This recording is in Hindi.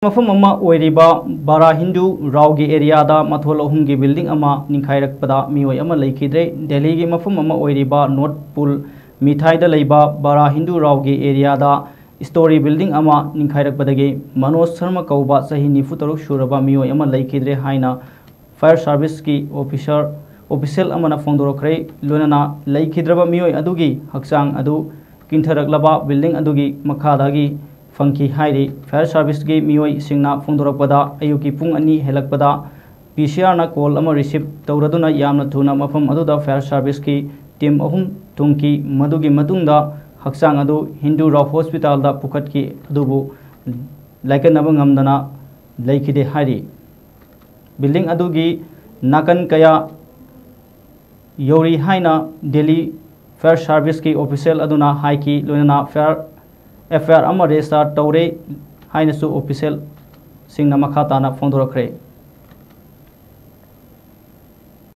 मफम अमा ओइरिबा बारा हिंदू राव की एरिया दा मथोल अहुम की बिल्डिंग अमा निखाइरकपदा मियोय अमा लेखिद्रे दिल्ली की मफम अमा ओइरिबा नॉर्थ पुल मिठाई दा लेबा बारा हिंदू राव की एरिया दा स्टोरी बिल्डिंग अमा निखाइरकपदगी मनोज शर्मा कौबा सही 94 सुरबा मियोय अमा लेखिद्रे हाइना फायर सर्विस की ऑफिशियल अमना फोंदोरखरे लोनना लेखिद्रबा मियोय अदुगी हक्सांग अदु किंथरकलबा बिल्डिंग अदुगी मखादागी फंकी हाइरी फायर सर्विस की मियोय सिंगना फोंदोरकपदा अयुकी पुंग अनि हेलकपदा पीसीआर ना कॉल अमा रिसीव तौरदुना यामना थुना मफम अदुदा फायर सर्विस की टीम अहुम तुंकी मदुगी मतुंगदा हक्सांग अदु हिंदू राव हॉस्पिटल दा पुखत की अदुबु लाइकनब ngamdana लेखिदे हाइरी बिल्डिंग अदुगी नाकन कया योरी हाइना दिल्ली फायर सर्विस की ऑफिशियल अदुना हाइकी लोनना फायर एफआईआर अमा रजिस्टर तौरे हाइनसु ऑफिशियल सिंगना मखा ताना फोंदोरखरे।